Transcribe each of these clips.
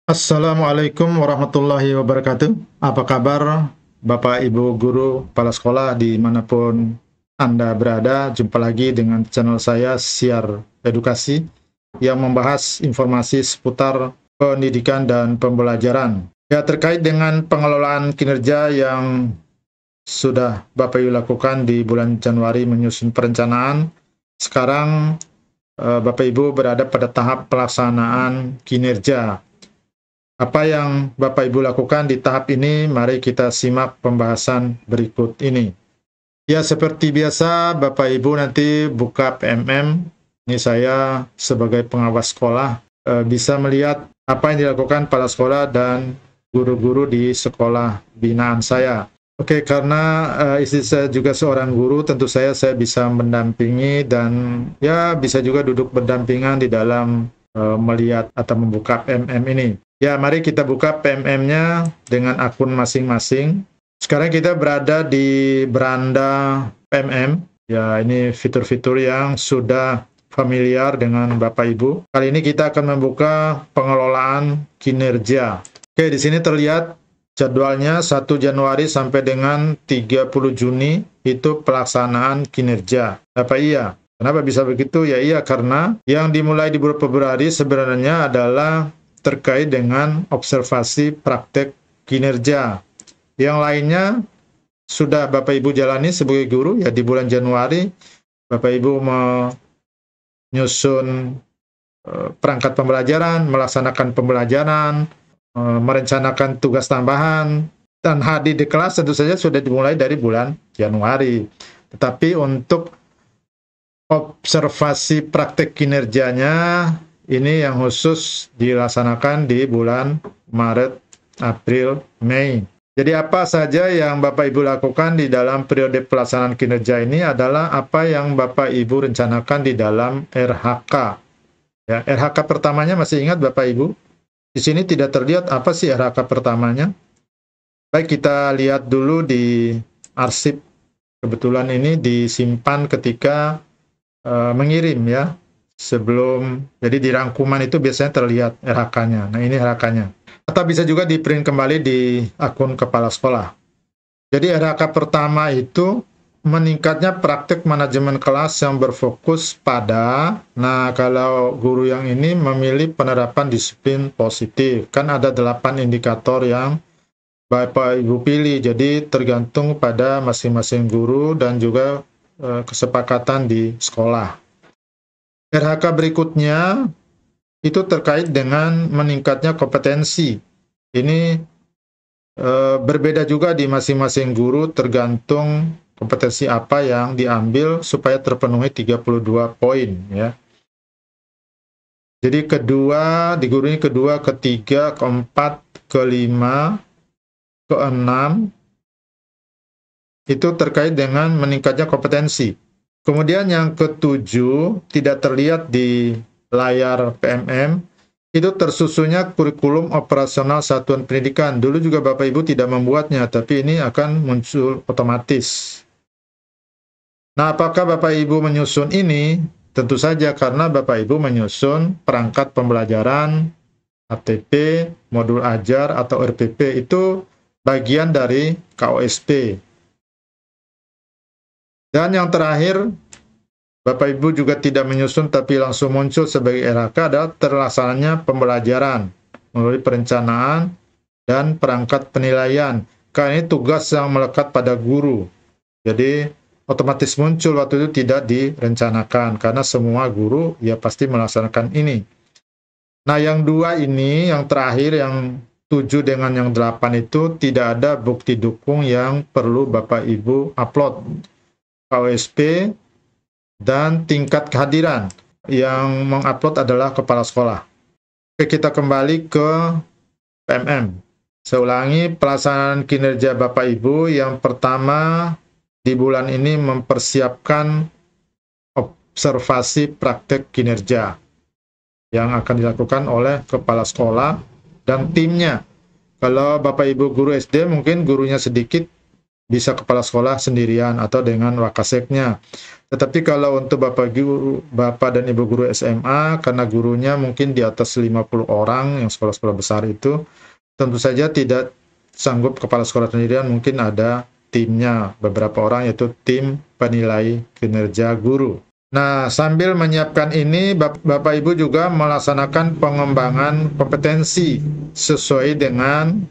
Assalamualaikum warahmatullahi wabarakatuh. Apa kabar Bapak Ibu Guru Kepala Sekolah dimanapun Anda berada? Jumpa lagi dengan channel saya Siar Edukasi yang membahas informasi seputar pendidikan dan pembelajaran. Ya, terkait dengan pengelolaan kinerja yang sudah Bapak Ibu lakukan di bulan Januari menyusun perencanaan, sekarang Bapak Ibu berada pada tahap pelaksanaan kinerja. Apa yang Bapak Ibu lakukan di tahap ini? Mari kita simak pembahasan berikut ini. Ya, seperti biasa, Bapak Ibu nanti buka PMM. Ini saya sebagai pengawas sekolah bisa melihat apa yang dilakukan pada sekolah dan guru-guru di sekolah binaan saya. Oke, karena istri saya juga seorang guru, tentu saya bisa mendampingi dan ya bisa juga duduk berdampingan di dalam melihat atau membuka PMM ini. Ya, mari kita buka PMM-nya dengan akun masing-masing. Sekarang kita berada di beranda PMM. Ya, ini fitur-fitur yang sudah familiar dengan Bapak Ibu. Kali ini kita akan membuka pengelolaan kinerja. Oke, di sini terlihat jadwalnya 1 Januari sampai dengan 30 Juni itu pelaksanaan kinerja. Apa iya? Kenapa bisa begitu? Ya iya, karena yang dimulai di bulan Februari sebenarnya adalah terkait dengan observasi praktek kinerja. Yang lainnya sudah Bapak Ibu jalani sebagai guru, ya di bulan Januari Bapak Ibu menyusun perangkat pembelajaran, melaksanakan pembelajaran, merencanakan tugas tambahan, dan hadir di kelas tentu saja sudah dimulai dari bulan Januari. Tetapi untuk observasi praktek kinerjanya ini yang khusus dilaksanakan di bulan Maret, April, Mei. Jadi apa saja yang Bapak Ibu lakukan di dalam periode pelaksanaan kinerja ini adalah apa yang Bapak Ibu rencanakan di dalam RHK. Ya, RHK pertamanya masih ingat Bapak Ibu? Di sini tidak terlihat apa sih RHK pertamanya. Baik, kita lihat dulu di arsip. Kebetulan ini disimpan ketika mengirim ya. Sebelum, jadi di rangkuman itu biasanya terlihat RHK-nya. Nah, ini RHK-nya. Atau bisa juga di-print kembali di akun kepala sekolah. Jadi RHK pertama itu meningkatnya praktek manajemen kelas yang berfokus pada, nah kalau guru yang ini memilih penerapan disiplin positif. Kan ada 8 indikator yang Bapak Ibu pilih, jadi tergantung pada masing-masing guru dan juga kesepakatan di sekolah. RHK berikutnya itu terkait dengan meningkatnya kompetensi. Ini berbeda juga di masing-masing guru tergantung kompetensi apa yang diambil supaya terpenuhi 32 poin ya. Jadi di guru ini kedua, ketiga, keempat, kelima, keenam itu terkait dengan meningkatnya kompetensi. Kemudian yang ketujuh, tidak terlihat di layar PMM, itu tersusunnya kurikulum operasional satuan pendidikan. Dulu juga Bapak Ibu tidak membuatnya, tapi ini akan muncul otomatis. Nah, apakah Bapak Ibu menyusun ini? Tentu saja karena Bapak Ibu menyusun perangkat pembelajaran, ATP, modul ajar, atau RPP, itu bagian dari KOSP. Dan yang terakhir, Bapak Ibu juga tidak menyusun tapi langsung muncul sebagai RHK adalah terlaksananya pembelajaran melalui perencanaan dan perangkat penilaian. Karena ini tugas yang melekat pada guru. Jadi otomatis muncul waktu itu tidak direncanakan karena semua guru ya pasti melaksanakan ini. Nah, yang dua ini, yang terakhir, yang 7 dengan yang 8 itu tidak ada bukti dukung yang perlu Bapak Ibu upload. KOSP dan tingkat kehadiran yang mengupload adalah kepala sekolah. Oke, kita kembali ke PMM. Saya ulangi, pelaksanaan kinerja Bapak Ibu yang pertama di bulan ini mempersiapkan observasi praktek kinerja yang akan dilakukan oleh kepala sekolah dan timnya. Kalau Bapak Ibu guru SD mungkin gurunya sedikit, bisa kepala sekolah sendirian atau dengan wakaseknya. Tetapi kalau untuk Bapak dan Ibu guru SMA, karena gurunya mungkin di atas 50 orang yang sekolah-sekolah besar itu, tentu saja tidak sanggup kepala sekolah sendirian, mungkin ada timnya, beberapa orang, yaitu tim penilai kinerja guru. Nah, sambil menyiapkan ini, Bapak Ibu juga melaksanakan pengembangan kompetensi sesuai dengan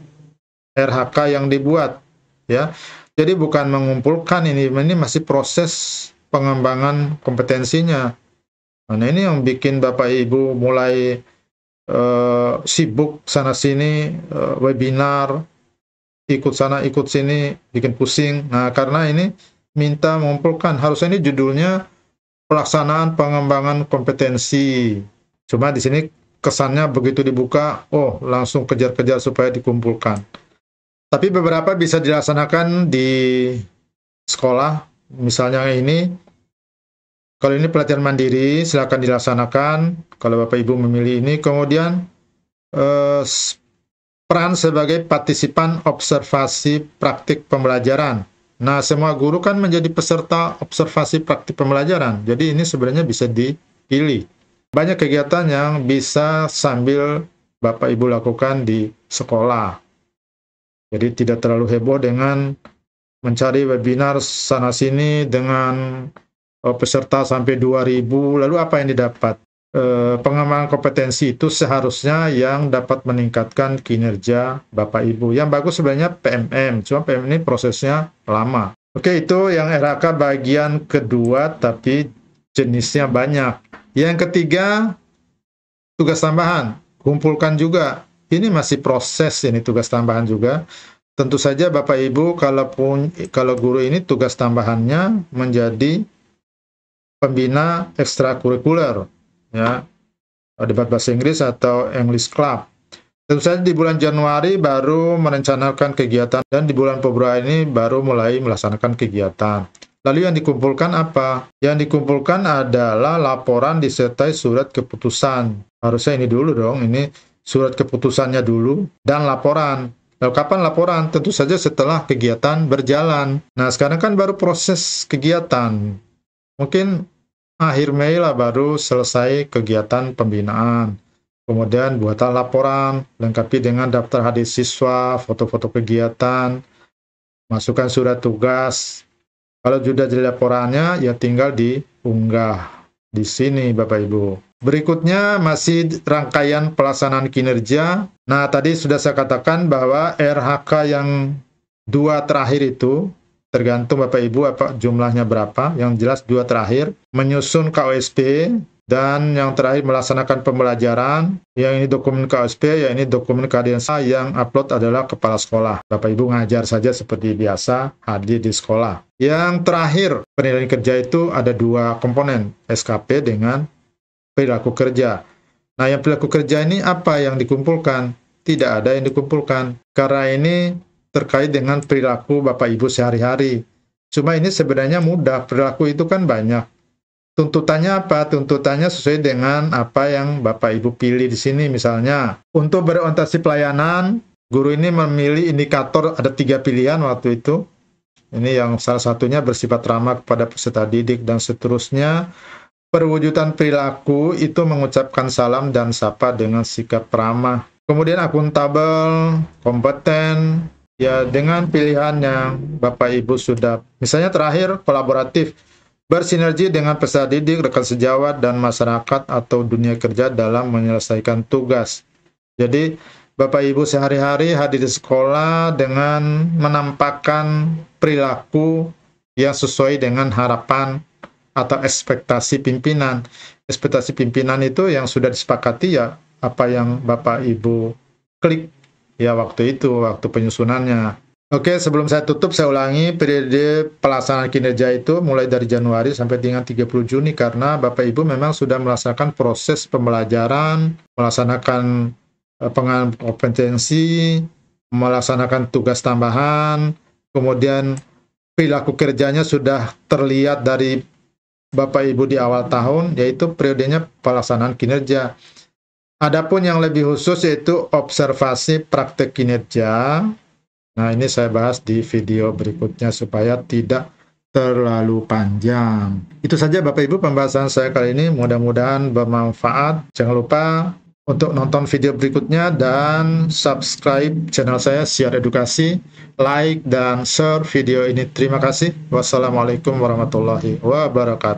RHK yang dibuat, ya. Jadi bukan mengumpulkan, ini masih proses pengembangan kompetensinya. Nah, ini yang bikin Bapak Ibu mulai sibuk sana-sini, webinar, ikut sana, ikut sini, bikin pusing. Nah, karena ini minta mengumpulkan, harusnya ini judulnya pelaksanaan pengembangan kompetensi. Cuma di sini kesannya begitu dibuka, oh langsung kejar-kejar supaya dikumpulkan. Tapi beberapa bisa dilaksanakan di sekolah, misalnya ini, kalau ini pelatihan mandiri, silakan dilaksanakan, kalau Bapak Ibu memilih ini. Kemudian, peran sebagai partisipan observasi praktik pembelajaran. Nah, semua guru kan menjadi peserta observasi praktik pembelajaran, jadi ini sebenarnya bisa dipilih. Banyak kegiatan yang bisa sambil Bapak Ibu lakukan di sekolah. Jadi tidak terlalu heboh dengan mencari webinar sana-sini dengan peserta sampai 2.000, lalu apa yang didapat? Pengembangan kompetensi itu seharusnya yang dapat meningkatkan kinerja Bapak Ibu. Yang bagus sebenarnya PMM, cuma PMM ini prosesnya lama. Oke, itu yang RHK bagian kedua, tapi jenisnya banyak. Yang ketiga, tugas tambahan, kumpulkan juga. Ini masih proses, ini tugas tambahan juga. Tentu saja Bapak Ibu, kalau guru ini tugas tambahannya menjadi pembina ekstrakurikuler, ya, debat bahasa Inggris atau English Club. Tentu saja di bulan Januari baru merencanakan kegiatan, dan di bulan Februari ini baru mulai melaksanakan kegiatan. Lalu yang dikumpulkan apa? Yang dikumpulkan adalah laporan disertai surat keputusan. Harusnya ini dulu dong, ini surat keputusannya dulu, dan laporan. Lalu kapan laporan? Tentu saja setelah kegiatan berjalan. Nah, sekarang kan baru proses kegiatan. Mungkin akhir Mei lah baru selesai kegiatan pembinaan. Kemudian buatlah laporan, lengkapi dengan daftar hadir siswa, foto-foto kegiatan, masukkan surat tugas. Kalau sudah jadi laporannya, ya tinggal diunggah di sini Bapak Ibu. Berikutnya masih rangkaian pelaksanaan kinerja. Nah, tadi sudah saya katakan bahwa RHK yang 2 terakhir itu, tergantung Bapak Ibu apa jumlahnya berapa, yang jelas 2 terakhir, menyusun KOSP, dan yang terakhir melaksanakan pembelajaran. Yang ini dokumen KOSP, yang ini dokumen kehadiran yang upload adalah kepala sekolah. Bapak Ibu ngajar saja seperti biasa, hadir di sekolah. Yang terakhir, penilaian kerja itu ada 2 komponen, SKP dengan perilaku kerja. Nah, yang perilaku kerja ini apa yang dikumpulkan? Tidak ada yang dikumpulkan, karena ini terkait dengan perilaku Bapak Ibu sehari-hari. Cuma ini sebenarnya mudah, perilaku itu kan banyak. Tuntutannya apa? Tuntutannya sesuai dengan apa yang Bapak Ibu pilih di sini. Misalnya, untuk berorientasi pelayanan, guru ini memilih indikator, ada 3 pilihan waktu itu. Ini yang salah satunya bersifat ramah kepada peserta didik dan seterusnya. Perwujudan perilaku itu mengucapkan salam dan sapa dengan sikap ramah. Kemudian akuntabel, kompeten, ya dengan pilihan yang Bapak Ibu sudah. Misalnya terakhir, kolaboratif, bersinergi dengan peserta didik, rekan sejawat, dan masyarakat atau dunia kerja dalam menyelesaikan tugas. Jadi, Bapak Ibu sehari-hari hadir di sekolah dengan menampakkan perilaku yang sesuai dengan harapan atau ekspektasi pimpinan. Ekspektasi pimpinan itu yang sudah disepakati, ya apa yang Bapak Ibu klik ya waktu itu, waktu penyusunannya. Oke, sebelum saya tutup, saya ulangi, periode pelaksanaan kinerja itu mulai dari Januari sampai dengan 30 Juni, karena Bapak Ibu memang sudah melaksanakan proses pembelajaran, melaksanakan pengembangan kompetensi, melaksanakan tugas tambahan, kemudian perilaku kerjanya sudah terlihat dari Bapak Ibu di awal tahun, yaitu periodenya pelaksanaan kinerja. Adapun yang lebih khusus yaitu observasi praktek kinerja, Nah, ini saya bahas di video berikutnya supaya tidak terlalu panjang. Itu saja Bapak Ibu pembahasan saya kali ini, mudah-mudahan bermanfaat. Jangan lupa untuk nonton video berikutnya dan subscribe channel saya Siar Edukasi, like dan share video ini. Terima kasih. Wassalamualaikum warahmatullahi wabarakatuh.